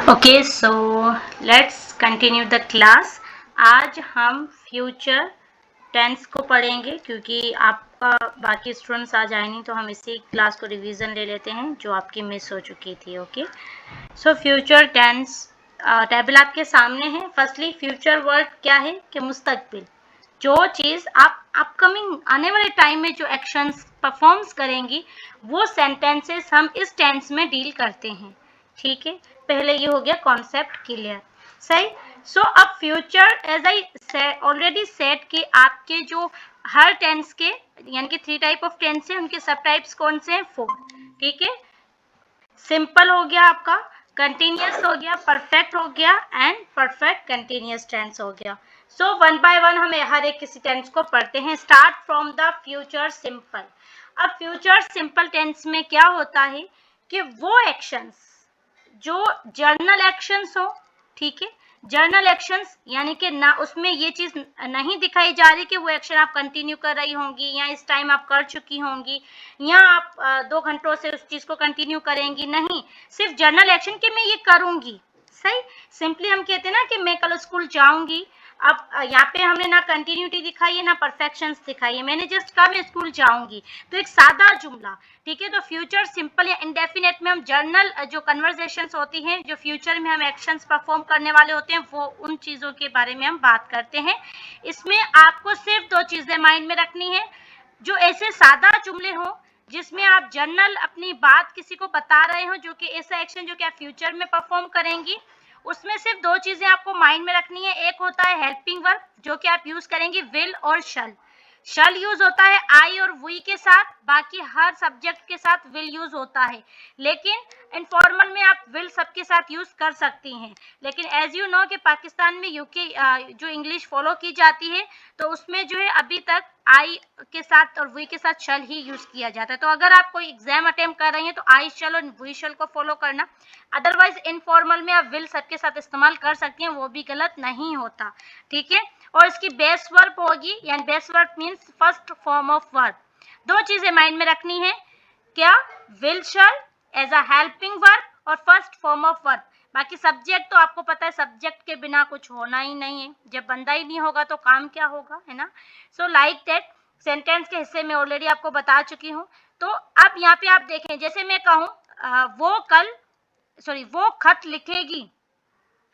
Okay so let's continue the class. आज हम future tense को पढ़ेंगे क्योंकि आपका बाकी स्टूडेंट्स आज आए नहीं, तो हम इसी क्लास को रिवीजन ले लेते हैं जो आपकी मिस हो चुकी थी। Okay so future tense table आपके सामने है। फर्स्टली फ्यूचर वर्ड क्या है कि मुस्तकबिल, जो चीज़ आप अपकमिंग आने वाले टाइम में जो एक्शंस परफॉर्म्स करेंगी वो सेंटेंसेस हम इस टेंस में डील करते हैं। ठीक है, पहले ये हो गया कॉन्सेप्ट क्लियर। सही। सो अब future as I already set कि आपके जो हर टेंस के यानी कि 3 टाइप ऑफ टेंस है, उनके सब टाइप्स कौन से हैं? 4। ठीक है, सिंपल हो गया आपका, कंटिन्यूस हो गया, परफेक्ट हो गया एंड परफेक्ट कंटिन्यूस टेंस हो गया। सो वन बाय वन हमें हर एक किसी टेंस को पढ़ते हैं। Start from the future simple. अब फ्यूचर सिंपल टेंस में क्या होता है कि वो एक्शंस जो जर्नल एक्शंस हो, ठीक है, जर्नल एक्शंस यानी कि ना उसमें ये चीज नहीं दिखाई जा रही कि वो एक्शन आप कंटिन्यू कर रही होंगी या इस टाइम आप कर चुकी होंगी या आप 2 घंटों से उस चीज को कंटिन्यू करेंगी, नहीं, सिर्फ जर्नल एक्शन कि मैं ये करूंगी। सही। सिंपली हम कहते हैं ना कि मैं कल स्कूल जाऊंगी। अब यहाँ पे हमने ना कंटिन्यूटी दिखाई है ना परफेक्शंस दिखाई है, मैंने जस्ट कहा मैं स्कूल जाऊंगी, तो एक सादा जुमला। ठीक है, तो फ्यूचर सिंपल या इंडेफिनेट में हम जर्नल जो कन्वर्सेशंस होती हैं, जो फ्यूचर में हम एक्शंस परफॉर्म करने वाले होते हैं, वो उन चीज़ों के बारे में हम बात करते हैं। इसमें आपको सिर्फ 2 चीज़ें माइंड में रखनी है। जो ऐसे सादा जुमले हों जिसमें आप जर्नल अपनी बात किसी को बता रहे हो, जो कि ऐसा एक्शन जो कि आप फ्यूचर में परफॉर्म करेंगी, उसमें सिर्फ 2 चीजें आपको माइंड में रखनी है। एक होता है हेल्पिंग वर्ब जो कि आप यूज करेंगे विल और शल। शल यूज होता है आई और वी के साथ, बाकी हर सब्जेक्ट के साथ विल यूज होता है, लेकिन इनफॉर्मल में आप विल सबके साथ यूज कर सकती हैं। लेकिन एज यू नो कि पाकिस्तान में यूके जो इंग्लिश फॉलो की जाती है, तो उसमें जो है अभी तक आई के साथ और वी के साथ शल ही यूज किया जाता है। तो अगर आप कोई एग्जाम अटेम्प्ट कर रही हैं तो आई शल और वी शल को फॉलो करना। अदरवाइज इनफॉर्मल में आप विल सबके साथ इस्तेमाल कर सकती हैं, वो भी गलत नहीं होता। ठीक है, और इसकी बेस वर्ब होगी, यानी base verb means first form of verb. 2 चीजें माइंड में रखनी है, क्या? Will shall as a helping verb और फर्स्ट फॉर्म ऑफ वर्ब। बाकी सब्जेक्ट तो आपको पता है, सब्जेक्ट के बिना कुछ होना ही नहीं है, जब बंदा ही नहीं होगा तो काम क्या होगा, है ना। सो लाइक दैट सेंटेंस के हिस्से में ऑलरेडी आपको बता चुकी हूँ। तो अब यहाँ पे आप देखें, जैसे मैं कहूँ वो खत लिखेगी।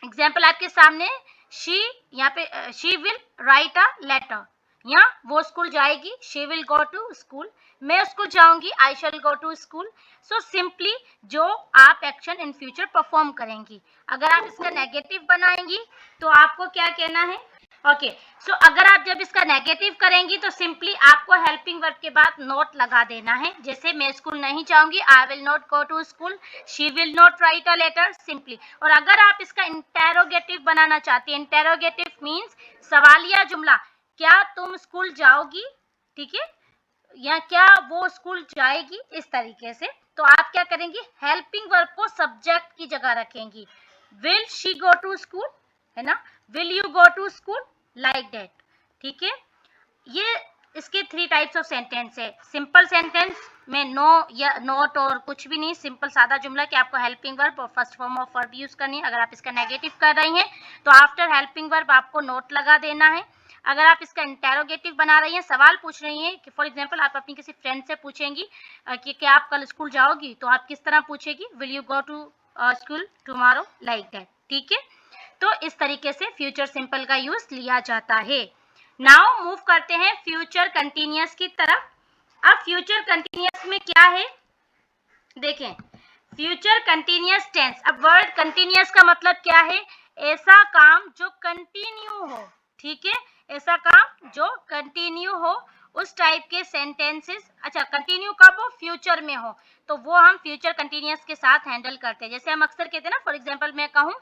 एग्जाम्पल आपके सामने, शी, यहाँ पे she will write a letter, या वो स्कूल जाएगी, she will go to school, मैं स्कूल जाऊंगी, I shall go to school. So simply जो आप एक्शन इन फ्यूचर परफॉर्म करेंगी, अगर आप इसका नेगेटिव बनाएंगी तो आपको क्या कहना है? ओके, सो अगर आप जब इसका नेगेटिव करेंगी तो सिंपली आपको हेल्पिंग वर्ब के बाद नोट लगा देना है। जैसे मैं स्कूल नहीं जाऊंगी, I will not go to school, she will not write a letter, simply. और अगर आप इसका इंटेरोगेटिव बनाना चाहती हैं, इंटेरोगेटिव मीन्स सवालिया जुमला, क्या तुम स्कूल जाओगी, ठीक है, या क्या वो स्कूल जाएगी, इस तरीके से, तो आप क्या करेंगी? हेल्पिंग वर्ब को सब्जेक्ट की जगह रखेंगी। Will she go to school, है ना, will you go to school, like that. ठीक है, ये इसके 3 टाइप्स ऑफ सेंटेंस है। सिंपल सेंटेंस में नो या नोट और कुछ भी नहीं, सिंपल सादा जुमला कि आपको हेल्पिंग वर्ब और first form of verb use करनी है। अगर आप इसका नेगेटिव कर रही हैं तो आफ्टर हेल्पिंग वर्ब आपको नोट लगा देना है। अगर आप इसका इंटेरोगेटिव बना रही हैं, सवाल पूछ रही हैं कि फॉर एग्जांपल आप अपनी किसी फ्रेंड से पूछेंगी कि क्या आप कल स्कूल जाओगी, तो आप किस तरह पूछेगी? Will you go to school tomorrow, like that. ठीक है, तो इस तरीके से फ्यूचर सिंपल का यूज लिया जाता है। नाउ मूव करते हैं फ्यूचर कंटिन्यूअस की तरफ। अब फ्यूचर कंटिन्यूअस में क्या है देखें, फ्यूचर कंटिन्यूअस टेंस। अब वर्ड कंटिन्यूअस का मतलब क्या है? ऐसा काम जो कंटिन्यू हो, ठीक है, ऐसा काम जो कंटिन्यू हो, उस टाइप के सेंटेंसेस। अच्छा, कंटिन्यू कब हो? फ्यूचर में हो, तो वो हम फ्यूचर कंटिन्यूअस के साथ हैंडल करते हैं। जैसे हम अक्सर कहते हैं ना, फॉर एग्जांपल मैं कहूँ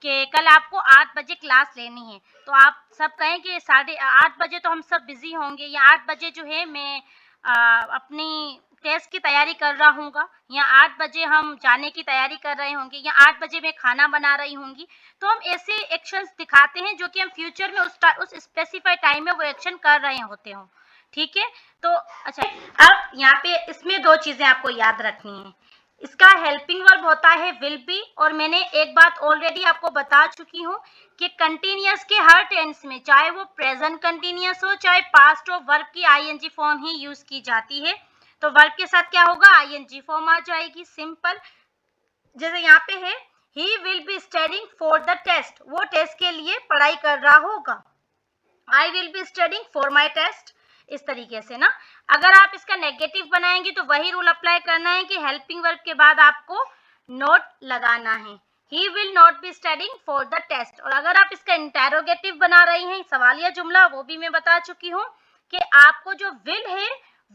कि कल आपको 8 बजे क्लास लेनी है, तो आप सब कहें कि 8:30 बजे तो हम सब बिजी होंगे, या 8 बजे जो है मैं अपनी टेस्ट की तैयारी कर रहा हूँगा, या 8 बजे हम जाने की तैयारी कर रहे होंगे, या 8 बजे मैं खाना बना रही होंगी। तो हम ऐसे एक्शंस दिखाते हैं जो कि हम फ्यूचर में उस स्पेसिफाइड टाइम में वो एक्शन कर रहे होते हो। ठीक है, तो अच्छा, अब यहाँ पे इसमें 2 चीजें आपको याद रखनी है। इसका हेल्पिंग वर्ब होता है विल बी, और मैंने एक बात ऑलरेडी आपको बता चुकी हूँ कि कंटिन्यूअस के हर टेंस में, चाहे वो प्रेजेंट कंटिन्यूअस हो चाहे पास्ट हो, वर्ब की आईएनजी फॉर्म ही यूज की जाती है। तो वर्ब के साथ क्या होगा, आईएनजी फॉर्म आ जाएगी, सिंपल। जैसे यहाँ पे है he will be studying for the test, वो टेस्ट के लिए पढ़ाई कर रहा होगा। I will be studying for my test, इस तरीके से ना। अगर आप इसका नेगेटिव बनाएंगे तो वही रूल अप्लाई करना है कि हेल्पिंग वर्ब के बाद आपको नोट लगाना है, he will not be studying for the test. और अगर आप इसका इंटेरोगेटिव बना रही हैं, सवालिया जुमला, वो भी मैं बता चुकी हूँ कि आपको जो विल है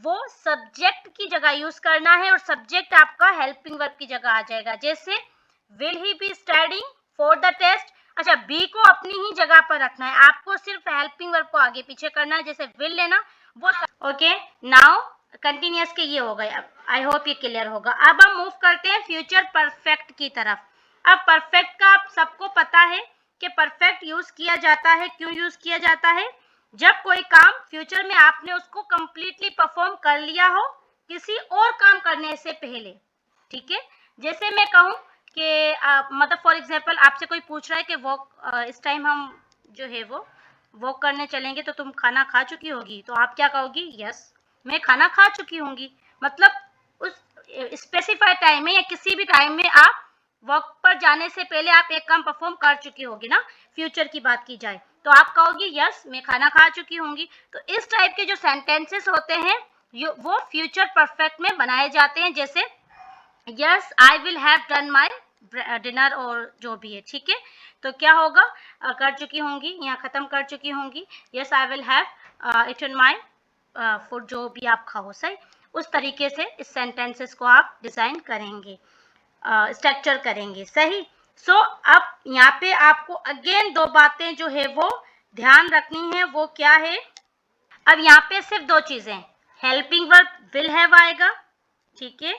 वो सब्जेक्ट की जगह यूज करना है और सब्जेक्ट आपका हेल्पिंग वर्ब की जगह आ जाएगा। जैसे will he be studying for the test, अच्छा बी को अपनी ही जगह पर रखना है, आपको सिर्फ हेल्पिंग वर्ब को आगे पीछे करना है, जैसे विल लेना वो। ओके, नाउ कंटिन्यूअस के ये हो गए, अब आई होप ये क्लियर होगा। अब हम मूव करते हैं फ्यूचर परफेक्ट की तरफ। अब परफेक्ट का आप सबको पता है कि परफेक्ट यूज किया जाता है, क्यों यूज किया जाता है, जब कोई काम फ्यूचर में आपने उसको कंप्लीटली परफॉर्म कर लिया हो किसी और काम करने से पहले, ठीक है। जैसे मैं कहूँ कि मतलब फॉर एग्जांपल आपसे कोई पूछ रहा है कि वॉक इस टाइम हम जो है वो वॉक करने चलेंगे तो तुम खाना खा चुकी होगी, तो आप क्या कहोगी, यस मैं खाना खा चुकी होंगी। मतलब उस स्पेसिफाइड टाइम में या किसी भी टाइम में आप वॉक पर जाने से पहले आप एक काम परफॉर्म कर चुकी होगी ना, फ्यूचर की बात की जाए तो आप कहोगी यस मैं खाना खा चुकी होंगी। तो इस टाइप के जो सेंटेंसेस होते हैं वो फ्यूचर परफेक्ट में बनाए जाते हैं, जैसे yes I will have done my dinner और जो भी है, ठीक है। तो क्या होगा, कर चुकी होंगी, यहाँ खत्म कर चुकी होंगी, yes I will have eaten my food, जो भी आप खाओ, सही। उस तरीके से इस सेंटेंसेस को आप डिजाइन करेंगे, स्ट्रक्चर करेंगे, सही। सो अब यहाँ पे आपको अगेन दो बातें जो है वो ध्यान रखनी है, वो क्या है, अब यहाँ पे सिर्फ दो चीजें, हेल्पिंग वर्ब विल हैव आएगा, ठीक है,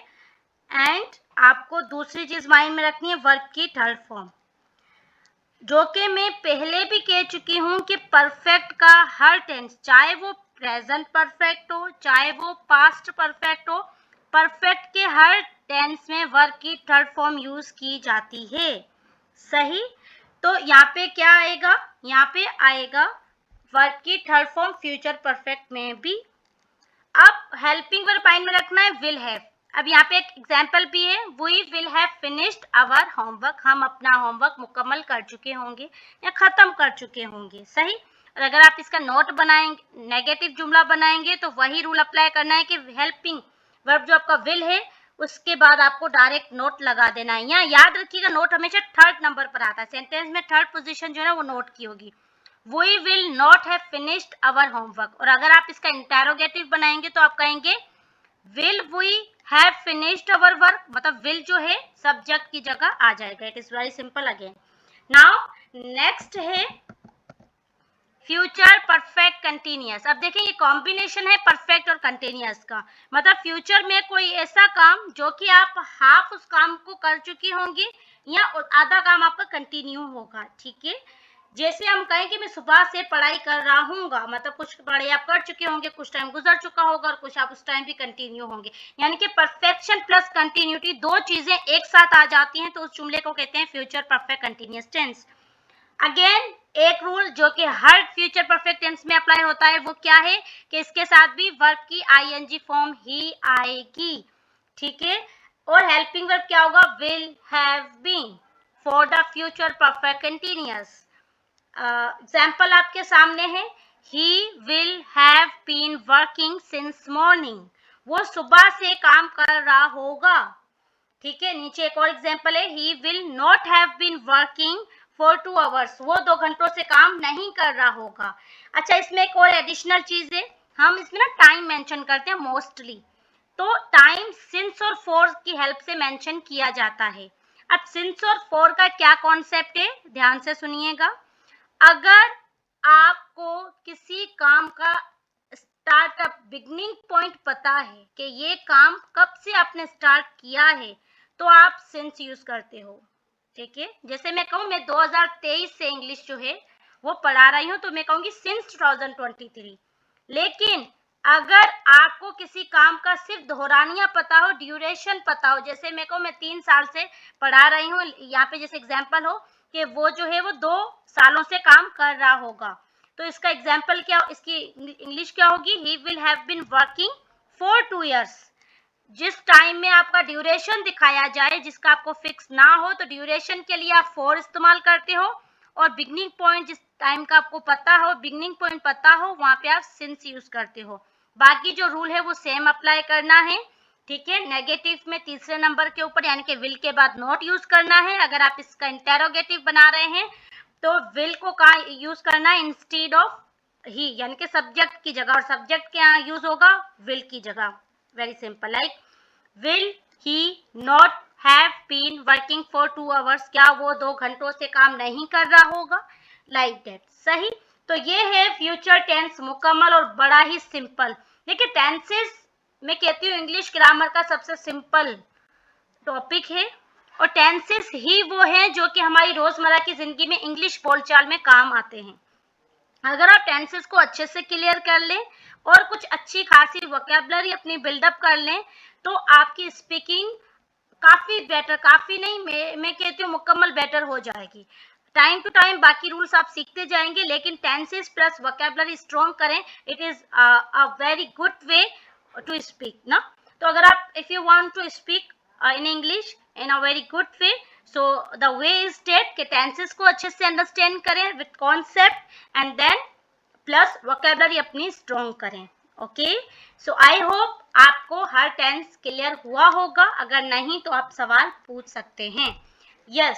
एंड आपको दूसरी चीज माइंड में रखनी है वर्ब की थर्ड फॉर्म, जो कि मैं पहले भी कह चुकी हूं कि परफेक्ट का हर टेंस, चाहे वो प्रेजेंट परफेक्ट हो चाहे वो पास्ट परफेक्ट हो, परफेक्ट के हर टेंस में वर्ब की थर्ड फॉर्म यूज की जाती है, सही। तो यहाँ पे क्या आएगा, यहाँ पे आएगा वर्ब की थर्ड फॉर्म फ्यूचर परफेक्ट में भी। अब हेल्पिंग वर्ब माइंड में रखना है विल हैव। अब यहाँ पे एक एग्जाम्पल भी है, we will have finished our homework, हम अपना होमवर्क मुकम्मल कर चुके होंगे या खत्म कर चुके होंगे, सही। और अगर आप इसका नोट बनाएंगे, नेगेटिव जुमला बनाएंगे, तो वही रूल अप्लाई करना है कि हेल्पिंग वर्ब जो आपका विल है उसके बाद आपको डायरेक्ट नोट लगा देना है। यहाँ याद रखिएगा नोट हमेशा थर्ड नंबर पर आता है, सेंटेंस में थर्ड पोजीशन जो है ना वो नोट की होगी, We will not have finished our homework। और अगर आप इसका इंटेरोगेटिव बनाएंगे तो आप कहेंगे will we have finished our work, मतलब will जो है सब्जेक्ट की जगह आ जाएगा। It is very simple again. Now next है फ्यूचर परफेक्ट कंटिन्यूअस। अब देखिए ये कॉम्बिनेशन है परफेक्ट और कंटिन्यूअस का, मतलब फ्यूचर में कोई ऐसा काम जो कि आप हाफ उस काम को कर चुकी होंगी या आधा काम आपका कंटिन्यू होगा, ठीक है। जैसे हम कहें कि मैं सुबह से पढ़ाई कर रहा हूँगा, मतलब कुछ पढ़ाई आप कर चुके होंगे, कुछ टाइम गुजर चुका होगा और कुछ आप उस टाइम भी कंटिन्यू होंगे, यानी कि परफेक्शन प्लस कंटिन्यूटी दो चीजें एक साथ आ जाती हैं, तो उस जुमले को कहते हैं future perfect continuous tense. Again एक रूल जो कि हर फ्यूचर परफेक्ट टेंस में अप्लाई होता है वो क्या है कि इसके साथ भी वर्ब की आईएनजी फॉर्म ही आएगी, ठीक है। और हेल्पिंग वर्ब क्या होगा, will have been for the future perfect continuous. Example आपके सामने है, he will have been working since morning, वो सुबह से काम कर रहा होगा, ठीक है। नीचे एक और एग्जाम्पल है, he will not have been working for 2 hours, वो 2 घंटों से काम नहीं कर रहा होगा। अच्छा इसमें एक और एडिशनल चीज है, हम इसमें ना टाइम मेंशन करते हैं मोस्टली, तो टाइम सिंस और फॉर की हेल्प से मेंशन किया जाता है। अब सिंस और फॉर का क्या कॉन्सेप्ट है, ध्यान से सुनिएगा। अगर आपको किसी काम का स्टार्टअप बिगनिंग पॉइंट पता है कि ये काम कब से आपने स्टार्ट किया है, तो आप सिंस यूज करते हो, ठीक है। जैसे मैं कहूँ मैं 2023 से इंग्लिश जो है वो पढ़ा रही हूँ, तो मैं कहूँगी सिंस 2023। लेकिन अगर आपको किसी काम का सिर्फ दोहरानियां पता हो, ड्यूरेशन पता हो, जैसे मेरे को मैं 3 साल से पढ़ा रही हूँ, यहाँ पे जैसे एग्जाम्पल हो कि वो जो है वो 2 सालों से काम कर रहा होगा, तो इसका एग्जाम्पल क्या, इसकी इंग्लिश क्या होगी, he will have been working for 2 years। जिस टाइम में आपका ड्यूरेशन दिखाया जाए, जिसका आपको फिक्स ना हो, तो ड्यूरेशन के लिए आप फॉर इस्तेमाल करते हो, और बिगनिंग पॉइंट जिस टाइम का आपको पता हो, बिगनिंग पॉइंट पता हो, वहां पे आप सिंस यूज करते हो। बाकी जो रूल है वो सेम अप्लाई करना है, ठीक है। नेगेटिव में तीसरे नंबर के ऊपर यानी कि विल के बाद नॉट यूज करना है। अगर आप इसका इंटेरोगेटिव बना रहे हैं तो विल को कहाँ यूज करना है, इंस्टीड ऑफ ही, यानी कि सब्जेक्ट की जगह, और सब्जेक्ट क्या यूज होगा, विल की जगह। Very simple, like will he not have been working for 2 hours, क्या वो 2 घंटों से काम नहीं कर रहा होगा, लाइक दैट। सही, तो ये है फ्यूचर टेंस मुकम्मल और बड़ा ही सिंपल। देखिए टेंसेस मैं कहती हूँ इंग्लिश ग्रामर का सबसे सिंपल टॉपिक है, और टेंसेस ही वो हैं जो कि हमारी रोजमर्रा की जिंदगी में इंग्लिश बोलचाल में काम आते हैं। अगर आप टेंसेस को अच्छे से क्लियर कर लें और कुछ अच्छी खासी वोकैबुलरी अपनी बिल्डअप कर लें, तो आपकी स्पीकिंग काफी बेटर, काफी नहीं मैं कहती हूँ मुकम्मल बेटर हो जाएगी। टाइम टू टाइम बाकी रूल्स आप सीखते जाएंगे, लेकिन टेंसेस प्लस वोकैबुलरी स्ट्रॉन्ग करें, it is a very good way to speak ना। तो अगर आप if you want to speak in English in a very good way, so the way is that कि टेंसेस को अच्छे से अंडरस्टैंड करें with concept, and then plus vocabulary अपनी स्ट्रॉन्ग करें। ओके, सो आई होप आपको हर टेंस क्लियर हुआ होगा, अगर नहीं तो आप सवाल पूछ सकते हैं। यस।